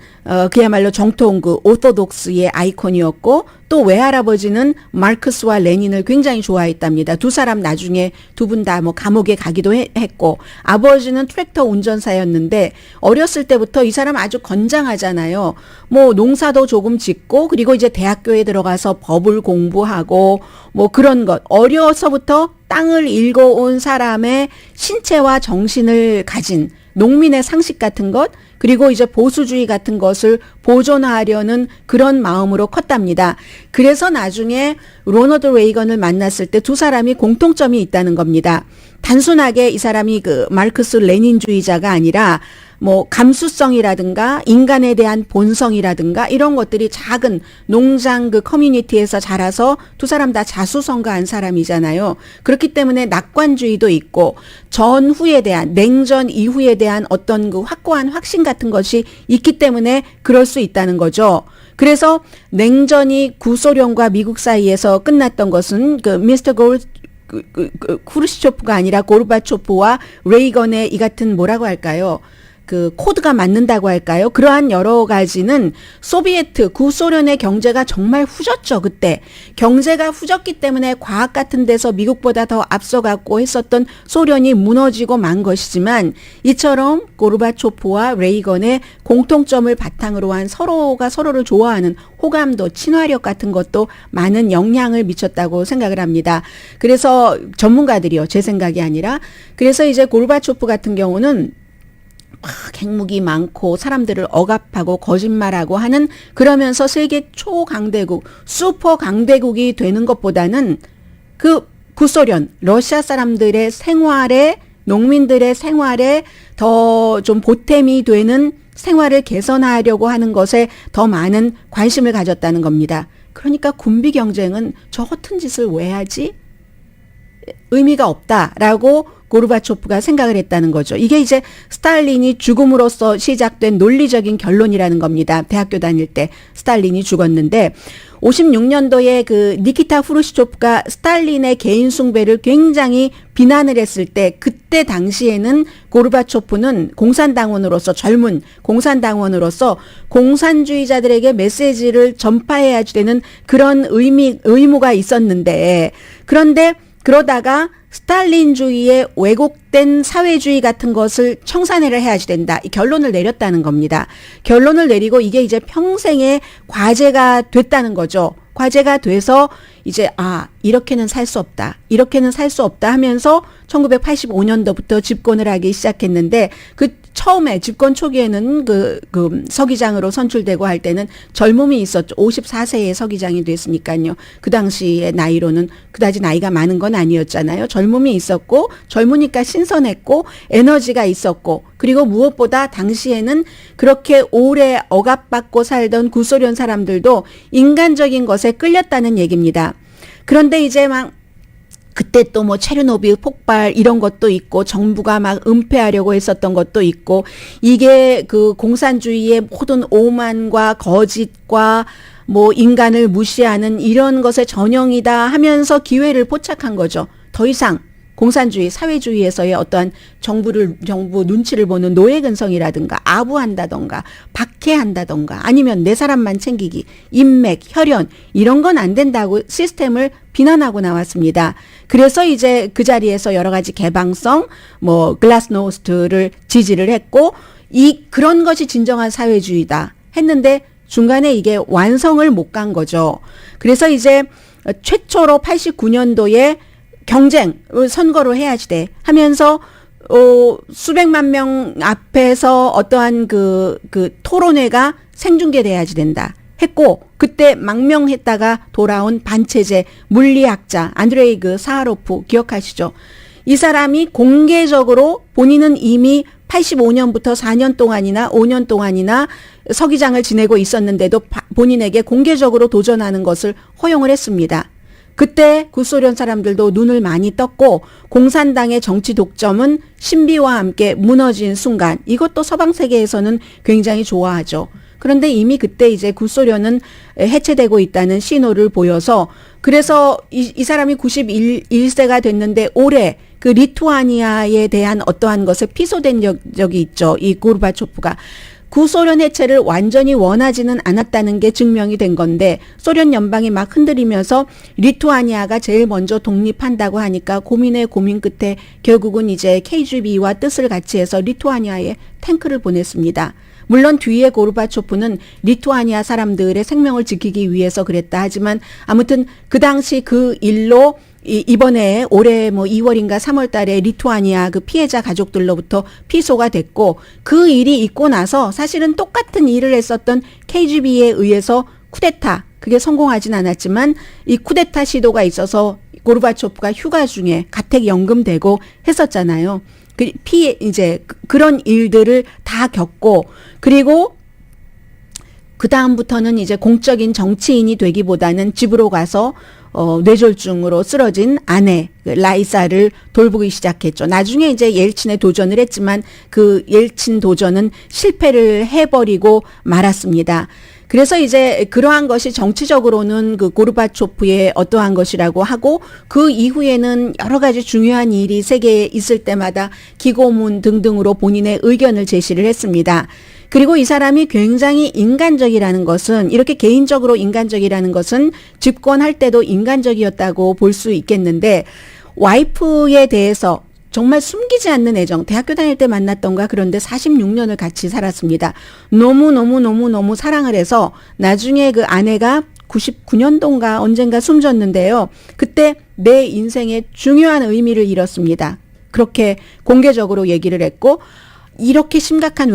C: 그야말로 정통 오토독스의 아이콘이었고 또 외할아버지는 마르크스와 레닌을 굉장히 좋아했답니다. 두 사람 나중에 두 분 다 뭐 감옥에 가기도 했고 아버지는 트랙터 운전사였는데 어렸을 때부터 이 사람 아주 건장하잖아요. 뭐 농사도 조금 짓고 그리고 이제 대학교에 들어가서 법을 공부하고 뭐 그런 것 어려서부터 땅을 읽어온 사람의 신체와 정신을 가진 농민의 상식 같은 것 그리고 이제 보수주의 같은 것을 보존하려는 그런 마음으로 컸답니다. 그래서 나중에 로널드 레이건을 만났을 때 두 사람이 공통점이 있다는 겁니다. 단순하게 이 사람이 마르크스 레닌주의자가 아니라 뭐 감수성이라든가 인간에 대한 본성이라든가 이런 것들이 작은 농장 커뮤니티에서 자라서 두 사람 다 자수성가한 사람이잖아요. 그렇기 때문에 낙관주의도 있고 전후에 대한 냉전 이후에 대한 어떤 확고한 확신 같은 것이 있기 때문에 그럴 수 있다는 거죠. 그래서 냉전이 구소련과 미국 사이에서 끝났던 것은 미스터 쿠르시초프가 아니라 고르바초프와 레이건의 이 같은 뭐라고 할까요? 코드가 맞는다고 할까요? 그러한 여러 가지는 구소련의 경제가 정말 후졌죠, 그때. 경제가 후졌기 때문에 과학 같은 데서 미국보다 더 앞서갔고 했었던 소련이 무너지고 만 것이지만 이처럼 고르바초프와 레이건의 공통점을 바탕으로 한 서로가 서로를 좋아하는 호감도, 친화력 같은 것도 많은 영향을 미쳤다고 생각을 합니다. 그래서 전문가들이요, 제 생각이 아니라. 그래서 이제 고르바초프 같은 경우는 막 핵무기 많고 사람들을 억압하고 거짓말하고 하는 그러면서 세계 초강대국, 슈퍼 강대국이 되는 것보다는 구소련, 러시아 사람들의 생활에 농민들의 생활에 더 좀 보탬이 되는 생활을 개선하려고 하는 것에 더 많은 관심을 가졌다는 겁니다. 그러니까 군비 경쟁은 저 허튼 짓을 왜 하지? 의미가 없다라고 고르바초프가 생각을 했다는 거죠. 이게 이제 스탈린이 죽음으로써 시작된 논리적인 결론이라는 겁니다. 대학교 다닐 때 스탈린이 죽었는데 56년도에 니키타 후르시초프가 스탈린의 개인 숭배를 굉장히 비난을 했을 때 그때 당시에는 고르바초프는 젊은 공산당원으로서 공산주의자들에게 메시지를 전파해야 되는 그런 의무가 있었는데 그런데 그러다가 스탈린주의의 왜곡된 사회주의 같은 것을 청산을 해야지 된다. 이 결론을 내렸다는 겁니다. 결론을 내리고 이게 이제 평생의 과제가 됐다는 거죠. 과제가 돼서 이제 이렇게는 살 수 없다. 이렇게는 살 수 없다 하면서 1985년도부터 집권을 하기 시작했는데 처음에 집권 초기에는 서기장으로 선출되고 할 때는 젊음이 있었죠. 54세에 서기장이 됐으니까요. 그 당시의 나이로는 그다지 나이가 많은 건 아니었잖아요. 젊음이 있었고 젊으니까 신선했고 에너지가 있었고 그리고 무엇보다 당시에는 그렇게 오래 억압받고 살던 구소련 사람들도 인간적인 것에 끌렸다는 얘기입니다. 그런데 이제 그때 또 뭐 체르노빌 폭발 이런 것도 있고 정부가 막 은폐하려고 했었던 것도 있고 이게 공산주의의 모든 오만과 거짓과 뭐 인간을 무시하는 이런 것의 전형이다 하면서 기회를 포착한 거죠. 더 이상 공산주의, 사회주의에서의 어떠한 정부 눈치를 보는 노예 근성이라든가 아부한다던가 박해한다던가 아니면 내 사람만 챙기기, 인맥, 혈연 이런 건 안 된다고 시스템을 비난하고 나왔습니다. 그래서 이제 그 자리에서 여러 가지 개방성, 뭐 글라스노스트를 지지를 했고 그런 것이 진정한 사회주의다 했는데 중간에 이게 완성을 못 간 거죠. 그래서 이제 최초로 89년도에 경쟁, 선거로 해야지 돼 하면서 수백만 명 앞에서 어떠한 그 토론회가 생중계돼야지 된다 했고 그때 망명했다가 돌아온 반체제 물리학자 안드레이 사하로프 기억하시죠? 이 사람이 공개적으로 본인은 이미 85년부터 4년 동안이나 5년 동안이나 서기장을 지내고 있었는데도 본인에게 공개적으로 도전하는 것을 허용을 했습니다. 그때 구소련 사람들도 눈을 많이 떴고 공산당의 정치 독점은 신비와 함께 무너진 순간 이것도 서방 세계에서는 굉장히 좋아하죠. 그런데 이미 그때 이제 구소련은 해체되고 있다는 신호를 보여서 그래서 이 사람이 91세가 됐는데 올해 그 리투아니아에 대한 어떠한 것에 피소된 적이 있죠. 이 고르바초프가. 구소련 해체를 완전히 원하지는 않았다는 게 증명이 된 건데 소련 연방이 막 흔들리면서 리투아니아가 제일 먼저 독립한다고 하니까 고민의 고민 끝에 결국은 이제 KGB와 뜻을 같이 해서 리투아니아에 탱크를 보냈습니다. 물론 뒤에 고르바초프는 리투아니아 사람들의 생명을 지키기 위해서 그랬다 하지만 아무튼 그 당시 그 일로 이번에 올해 뭐 2월인가 3월 달에 리투아니아 그 피해자 가족들로부터 피소가 됐고 그 일이 있고 나서 사실은 똑같은 일을 했었던 KGB에 의해서 쿠데타 그게 성공하진 않았지만 이 쿠데타 시도가 있어서 고르바초프가 휴가 중에 가택연금 되고 했었잖아요. 그런 일들을 다 겪고 그리고 그 다음부터는 이제 공적인 정치인이 되기보다는 집으로 가서 뇌졸중으로 쓰러진 아내 라이사를 돌보기 시작했죠. 나중에 이제 옐친에 도전을 했지만 그 옐친 도전은 실패를 해버리고 말았습니다. 그래서 이제 그러한 것이 정치적으로는 그 고르바초프의 어떠한 것이라고 하고 그 이후에는 여러 가지 중요한 일이 세계에 있을 때마다 기고문 등등으로 본인의 의견을 제시를 했습니다. 그리고 이 사람이 굉장히 인간적이라는 것은 이렇게 개인적으로 인간적이라는 것은 집권할 때도 인간적이었다고 볼 수 있겠는데 와이프에 대해서 정말 숨기지 않는 애정. 대학교 다닐 때 만났던가 그런데 46년을 같이 살았습니다. 너무 사랑을 해서 나중에 그 아내가 99년도인가 언젠가 숨졌는데요. 그때 내 인생의 중요한 의미를 잃었습니다. 그렇게 공개적으로 얘기를 했고 이렇게 심각한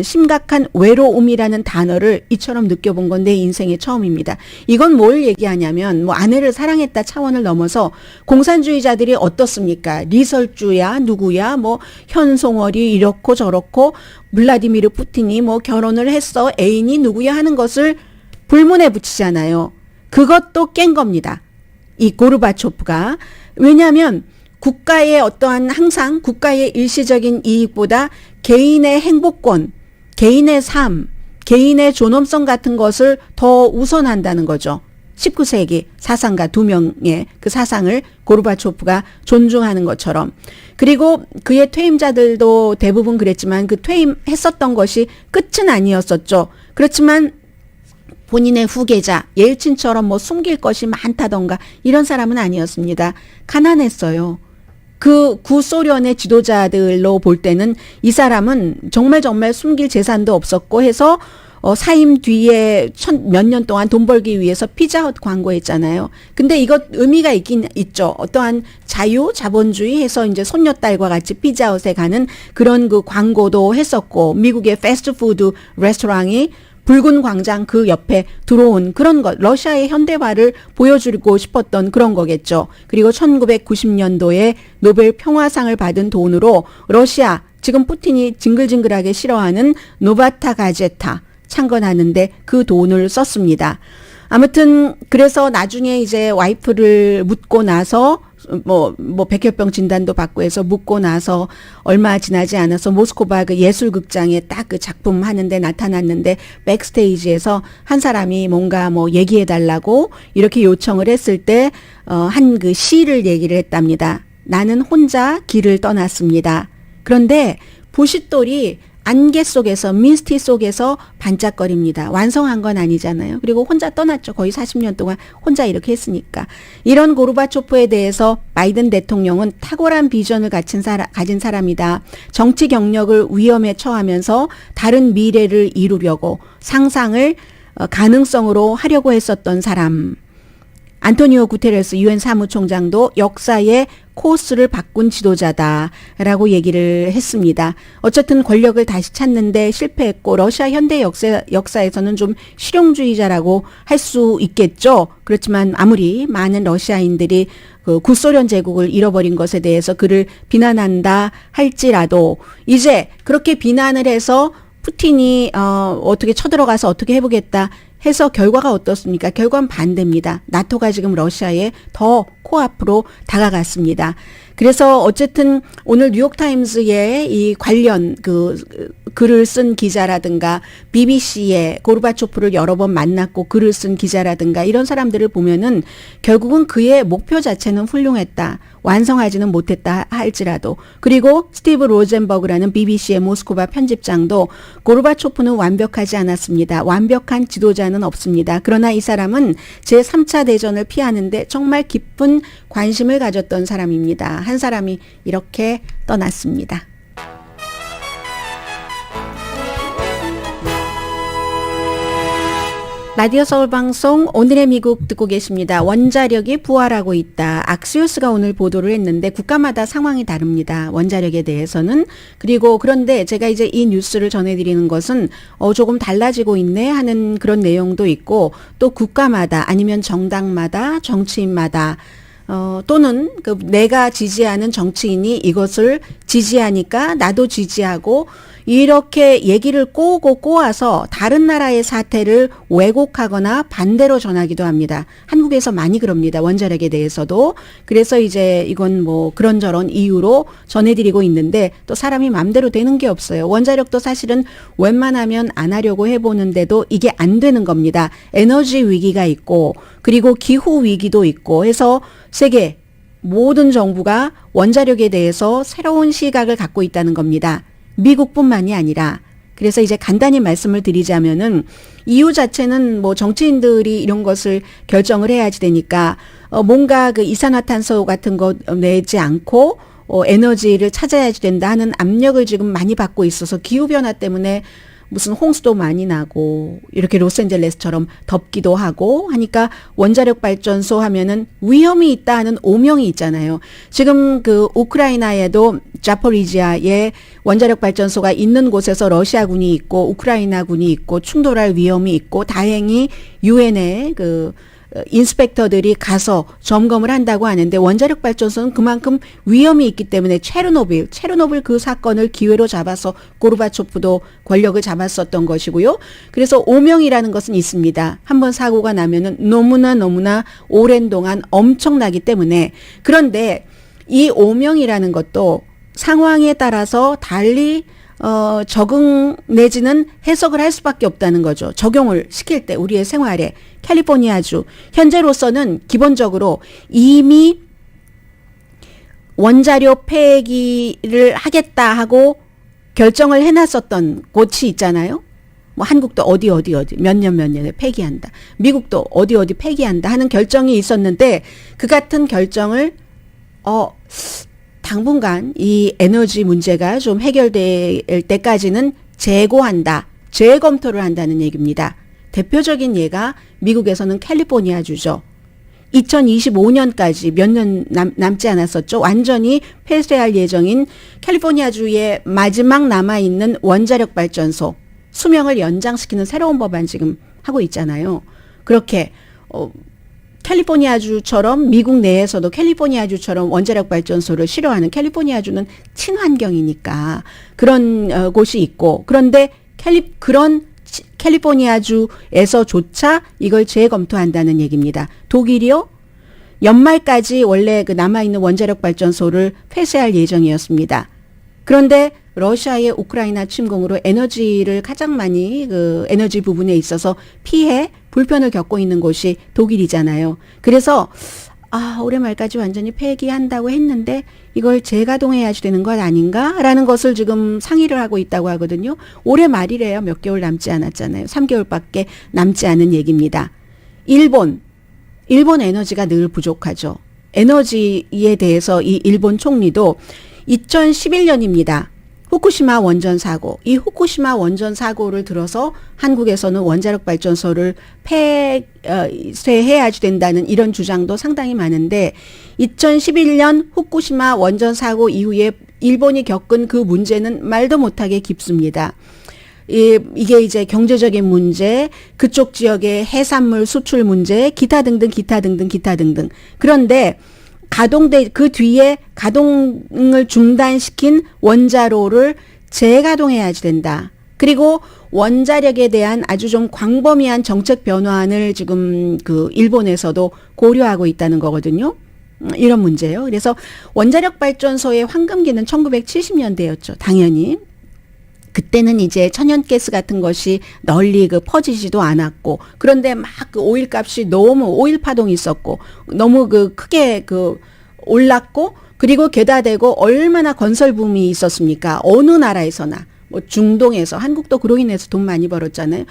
C: 심각한 외로움이라는 단어를 이처럼 느껴본 건 내 인생의 처음입니다. 이건 뭘 얘기하냐면 뭐 아내를 사랑했다 차원을 넘어서 공산주의자들이 어떻습니까? 리설주야 누구야 뭐 현송월이 이렇고 저렇고 블라디미르 푸틴이 뭐 결혼을 했어 애인이 누구야 하는 것을 불문에 붙이잖아요. 그것도 깬 겁니다. 이 고르바초프가. 왜냐하면 국가의 어떠한 항상 국가의 일시적인 이익보다 개인의 행복권, 개인의 삶, 개인의 존엄성 같은 것을 더 우선한다는 거죠. 19세기 사상가 2명의 그 사상을 고르바초프가 존중하는 것처럼. 그리고 그의 퇴임자들도 대부분 그랬지만 그 퇴임했었던 것이 끝은 아니었었죠. 그렇지만 본인의 후계자 옐친처럼 뭐 숨길 것이 많다던가 이런 사람은 아니었습니다. 가난했어요. 그 구소련의 지도자들로 볼 때는 이 사람은 정말 숨길 재산도 없었고 해서 사임 뒤에 몇 년 동안 돈 벌기 위해서 피자헛 광고했잖아요. 근데 이것 의미가 있긴 있죠. 어떠한 자유, 자본주의 해서 이제 손녀딸과 같이 피자헛에 가는 그런 그 광고도 했었고 미국의 패스트푸드 레스토랑이 붉은 광장 그 옆에 들어온 그런 것, 러시아의 현대화를 보여주고 싶었던 그런 거겠죠. 그리고 1990년도에 노벨 평화상을 받은 돈으로 러시아, 지금 푸틴이 징글징글하게 싫어하는 노바타 가제타 창건하는데 그 돈을 썼습니다. 아무튼 그래서 나중에 이제 와이프를 묻고 나서 백혈병 진단도 받고 해서 묻고 나서 얼마 지나지 않아서 모스크바 그 예술극장에 딱 그 작품 하는데 나타났는데 백스테이지에서 한 사람이 뭔가 뭐 얘기해 달라고 이렇게 요청을 했을 때 한 그 시를 얘기를 했답니다. 나는 혼자 길을 떠났습니다. 그런데 보싯돌이 안개 속에서 미스티 속에서 반짝거립니다. 완성한 건 아니잖아요. 그리고 혼자 떠났죠. 거의 40년 동안 혼자 이렇게 했으니까. 이런 고르바초프에 대해서 바이든 대통령은 탁월한 비전을 가진 사람이다. 정치 경력을 위험에 처하면서 다른 미래를 이루려고 상상을 가능성으로 하려고 했었던 사람. 안토니오 구테레스 유엔 사무총장도 역사의 코스를 바꾼 지도자다라고 얘기를 했습니다. 어쨌든 권력을 다시 찾는데 실패했고 러시아 현대 역사에서는 좀 실용주의자라고 할 수 있겠죠. 그렇지만 아무리 많은 러시아인들이 그 구소련 제국을 잃어버린 것에 대해서 그를 비난한다 할지라도 이제 그렇게 비난을 해서 푸틴이 어떻게 쳐들어가서 어떻게 해보겠다 해서 결과가 어떻습니까? 결과는 반대입니다. 나토가 지금 러시아에 더 코앞으로 다가갔습니다. 그래서 어쨌든 오늘 뉴욕타임스에 이 관련 글을 쓴 기자라든가 BBC에 고르바초프를 여러 번 만났고 글을 쓴 기자라든가 이런 사람들을 보면은 결국은 그의 목표 자체는 훌륭했다. 완성하지는 못했다 할지라도. 그리고 스티브 로젠버그라는 BBC의 모스크바 편집장도 고르바초프는 완벽하지 않았습니다. 완벽한 지도자는 없습니다. 그러나 이 사람은 제3차 대전을 피하는데 정말 깊은 관심을 가졌던 사람입니다. 한 사람이 이렇게 떠났습니다. 라디오 서울 방송 오늘의 미국 듣고 계십니다. 원자력이 부활하고 있다. 악시오스가 오늘 보도를 했는데 국가마다 상황이 다릅니다. 원자력에 대해서는. 그리고 그런데 제가 이제 이 뉴스를 전해드리는 것은 조금 달라지고 있네 하는 그런 내용도 있고 또 국가마다 아니면 정당마다 정치인마다 또는 내가 지지하는 정치인이 이것을 지지하니까 나도 지지하고 이렇게 얘기를 꼬아서 다른 나라의 사태를 왜곡하거나 반대로 전하기도 합니다. 한국에서 많이 그럽니다. 원자력에 대해서도. 그래서 이제 이건 뭐 그런저런 이유로 전해드리고 있는데 또 사람이 마음대로 되는 게 없어요. 원자력도 사실은 웬만하면 안 하려고 해보는데도 이게 안 되는 겁니다. 에너지 위기가 있고 그리고 기후 위기도 있고 해서 세계 모든 정부가 원자력에 대해서 새로운 시각을 갖고 있다는 겁니다. 미국뿐만이 아니라. 그래서 이제 간단히 말씀을 드리자면은 이유 자체는 뭐 정치인들이 이런 것을 결정을 해야지 되니까 뭔가 그 이산화탄소 같은 거 내지 않고 에너지를 찾아야지 된다 하는 압력을 지금 많이 받고 있어서 기후변화 때문에 무슨 홍수도 많이 나고 이렇게 로스앤젤레스처럼 덥기도 하고 하니까 원자력 발전소 하면은 위험이 있다 하는 오명이 있잖아요. 지금 그 우크라이나에도 자포리지아에 원자력 발전소가 있는 곳에서 러시아군이 있고 우크라이나군이 있고 충돌할 위험이 있고 다행히 유엔의 인스펙터들이 가서 점검을 한다고 하는데 원자력 발전소는 그만큼 위험이 있기 때문에 체르노빌 그 사건을 기회로 잡아서 고르바초프도 권력을 잡았었던 것이고요. 그래서 오명이라는 것은 있습니다. 한번 사고가 나면은 너무나 오랜 동안 엄청나기 때문에 그런데 이 오명이라는 것도 상황에 따라서 달리 적응 내지는 해석을 할 수밖에 없다는 거죠. 적용을 시킬 때 우리의 생활에 캘리포니아주 현재로서는 기본적으로 이미 원자력 폐기를 하겠다 하고 결정을 해놨었던 곳이 있잖아요. 뭐 한국도 어디 몇 년에 폐기한다. 미국도 어디 폐기한다 하는 결정이 있었는데 그 같은 결정을 당분간 이 에너지 문제가 좀 해결될 때까지는 재고한다. 재검토를 한다는 얘기입니다. 대표적인 예가 미국에서는 캘리포니아주죠. 2025년까지 몇 년 남지 않았었죠. 완전히 폐쇄할 예정인 캘리포니아주의 마지막 남아있는 원자력 발전소 수명을 연장시키는 새로운 법안 지금 하고 있잖아요. 그렇게 캘리포니아주처럼 미국 내에서도 캘리포니아주처럼 원자력 발전소를 싫어하는 캘리포니아주는 친환경이니까 그런 곳이 있고 그런데 그런 캘리포니아주에서조차 이걸 재검토한다는 얘기입니다. 독일이요? 연말까지 원래 그 남아있는 원자력 발전소를 폐쇄할 예정이었습니다. 그런데 러시아의 우크라이나 침공으로 에너지를 가장 많이 그 에너지 부분에 있어서 피해 불편을 겪고 있는 곳이 독일이잖아요. 그래서 올해 말까지 완전히 폐기한다고 했는데 이걸 재가동해야지 되는 것 아닌가라는 것을 지금 상의를 하고 있다고 하거든요. 올해 말이래요. 몇 개월 남지 않았잖아요. 3개월밖에 남지 않은 얘기입니다. 일본 에너지가 늘 부족하죠. 에너지에 대해서 이 일본 총리도 2011년입니다. 후쿠시마 원전 사고. 이 후쿠시마 원전 사고를 들어서 한국에서는 원자력 발전소를 폐쇄해야지 된다는 이런 주장도 상당히 많은데 2011년 후쿠시마 원전 사고 이후에 일본이 겪은 그 문제는 말도 못하게 깊습니다. 이게 이제 경제적인 문제, 그쪽 지역의 해산물 수출 문제, 기타 등등. 그런데 그 뒤에 가동을 중단시킨 원자로를 재가동해야지 된다. 그리고 원자력에 대한 아주 좀 광범위한 정책 변환을 지금 그 일본에서도 고려하고 있다는 거거든요. 이런 문제예요. 그래서 원자력 발전소의 황금기는 1970년대였죠. 당연히. 그때는 이제 천연가스 같은 것이 널리 퍼지지도 않았고, 그런데 막 그 오일 값이 너무 오일 파동이 있었고, 너무 크게 올랐고, 그리고 게다대고 얼마나 건설 붐이 있었습니까? 어느 나라에서나, 중동에서, 한국도 그로 인해서 돈 많이 벌었잖아요.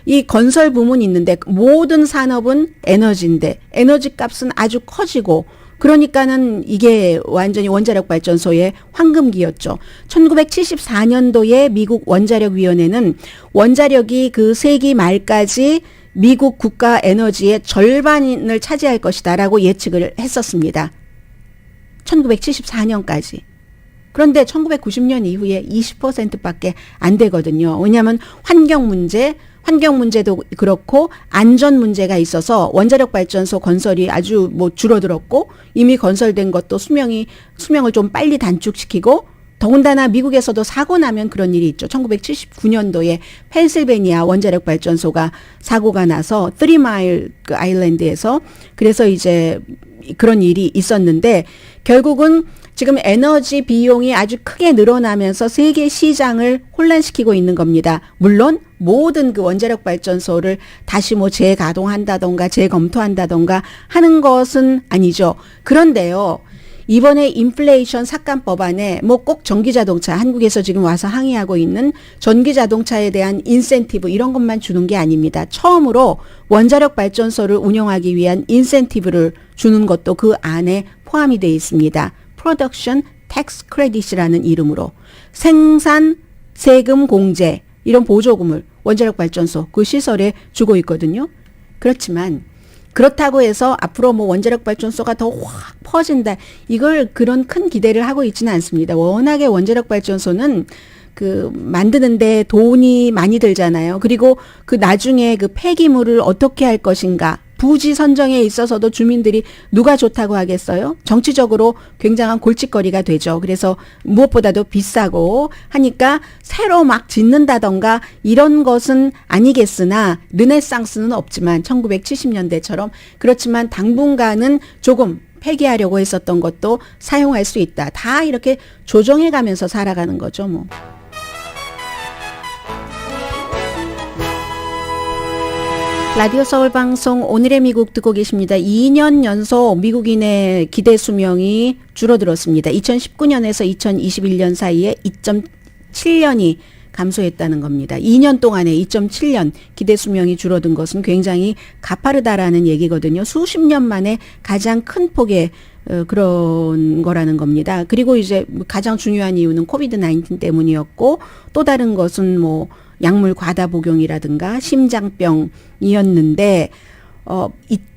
C: 이 건설 붐은 있는데 모든 산업은 에너지인데, 에너지 값은 아주 커지고, 그러니까는 이게 완전히 원자력 발전소의 황금기였죠. 1974년도에 미국 원자력위원회는 원자력이 그 세기 말까지 미국 국가 에너지의 절반을 차지할 것이다라고 예측을 했었습니다. 1974년까지. 그런데 1990년 이후에 20%밖에 안 되거든요. 왜냐하면 환경 문제도 그렇고 안전 문제가 있어서 원자력 발전소 건설이 아주 줄어들었고, 이미 건설된 것도 수명을 좀 빨리 단축시키고, 더군다나 미국에서도 사고 나면 그런 일이 있죠. 1979년도에 펜실베니아 원자력 발전소가 사고가 나서 3마일 아일랜드에서, 그래서 이제 그런 일이 있었는데, 결국은 지금 에너지 비용이 아주 크게 늘어나면서 세계 시장을 혼란시키고 있는 겁니다. 물론 모든 그 원자력 발전소를 다시 재가동한다던가 재검토한다던가 하는 것은 아니죠. 그런데요, 이번에 인플레이션 삭감 법안에 꼭 전기자동차, 한국에서 지금 와서 항의하고 있는 전기자동차에 대한 인센티브 이런 것만 주는 게 아닙니다. 처음으로 원자력 발전소를 운영하기 위한 인센티브를 주는 것도 그 안에 포함이 되어 있습니다. 프로덕션 텍스 크레딧이라는 이름으로 생산 세금 공제 이런 보조금을 원자력 발전소 그 시설에 주고 있거든요. 그렇지만 그렇다고 해서 앞으로 원자력 발전소가 더 확 퍼진다, 이걸 그런 큰 기대를 하고 있지는 않습니다. 워낙에 원자력 발전소는 만드는데 돈이 많이 들잖아요. 그리고 나중에 폐기물을 어떻게 할 것인가, 부지 선정에 있어서도 주민들이 누가 좋다고 하겠어요? 정치적으로 굉장한 골칫거리가 되죠. 그래서 무엇보다도 비싸고 하니까 새로 막 짓는다던가 이런 것은 아니겠으나, 르네상스는 없지만 1970년대처럼, 그렇지만 당분간은 조금 폐기하려고 했었던 것도 사용할 수 있다. 다 이렇게 조정해 가면서 살아가는 거죠, 라디오 서울 방송 오늘의 미국 듣고 계십니다. 2년 연속 미국인의 기대 수명이 줄어들었습니다. 2019년에서 2021년 사이에 2.7년이 감소했다는 겁니다. 2년 동안에 2.7년 기대 수명이 줄어든 것은 굉장히 가파르다라는 얘기거든요. 수십 년 만에 가장 큰 폭의 그런 거라는 겁니다. 그리고 이제 가장 중요한 이유는 코비드-19 때문이었고, 또 다른 것은 약물 과다 복용이라든가 심장병이었는데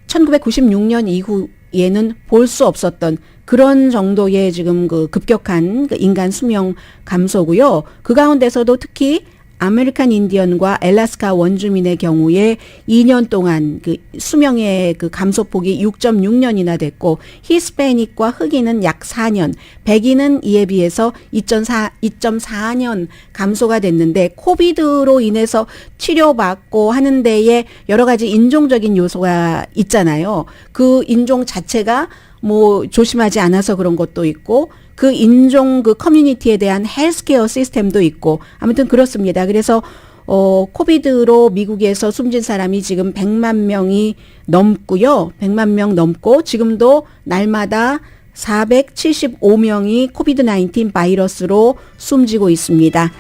C: 1996년 이후에는 볼 수 없었던 그런 정도의 지금 급격한 인간 수명 감소고요. 그 가운데서도 특히 아메리칸 인디언과 엘라스카 원주민의 경우에 2년 동안 그 수명의 그 감소폭이 6.6년이나 됐고 히스패닉과 흑인은 약 4년, 백인은 이에 비해서 2.4년 감소가 됐는데 코비드로 인해서 치료받고 하는 데에 여러 가지 인종적인 요소가 있잖아요. 그 인종 자체가 뭐 조심하지 않아서 그런 것도 있고 그 인종 그 커뮤니티에 대한 헬스케어 시스템도 있고 아무튼 그렇습니다. 그래서 코비드로 미국에서 숨진 사람이 지금 100만 명이 넘고요. 100만 명 넘고 지금도 날마다 475명이 코비드-19 바이러스로 숨지고 있습니다.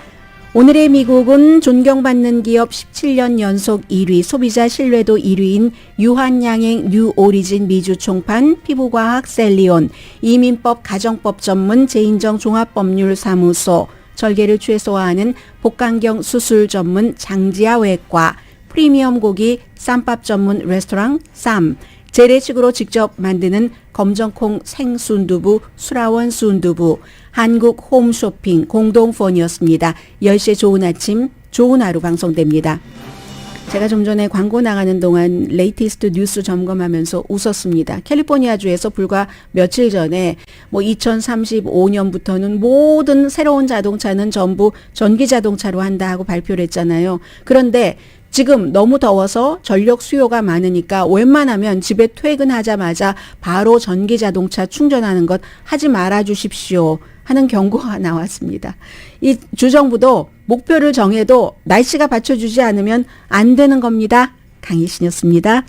C: 오늘의 미국은 존경받는 기업 17년 연속 1위, 소비자 신뢰도 1위인 유한양행 뉴오리진 미주 총판, 피부과학 셀리온, 이민법 가정법 전문 제인정 종합법률사무소, 절개를 최소화하는 복강경 수술 전문 장지아 외과, 프리미엄 고기 쌈밥 전문 레스토랑 쌈, 재래식으로 직접 만드는 검정콩 생순두부 수라원 순두부, 한국 홈쇼핑 공동폰이었습니다. 10시에 좋은 아침 좋은 하루 방송됩니다. 제가 좀 전에 광고 나가는 동안 레이티스트 뉴스 점검하면서 웃었습니다. 캘리포니아주에서 불과 며칠 전에 뭐 2035년부터는 모든 새로운 자동차는 전부 전기 자동차로 한다 하고 발표를 했잖아요. 그런데 지금 너무 더워서 전력 수요가 많으니까 웬만하면 집에 퇴근하자마자 바로 전기 자동차 충전하는 것 하지 말아 주십시오 하는 경고가 나왔습니다. 이 주정부도 목표를 정해도 날씨가 받쳐주지 않으면 안 되는 겁니다. 강희신이었습니다.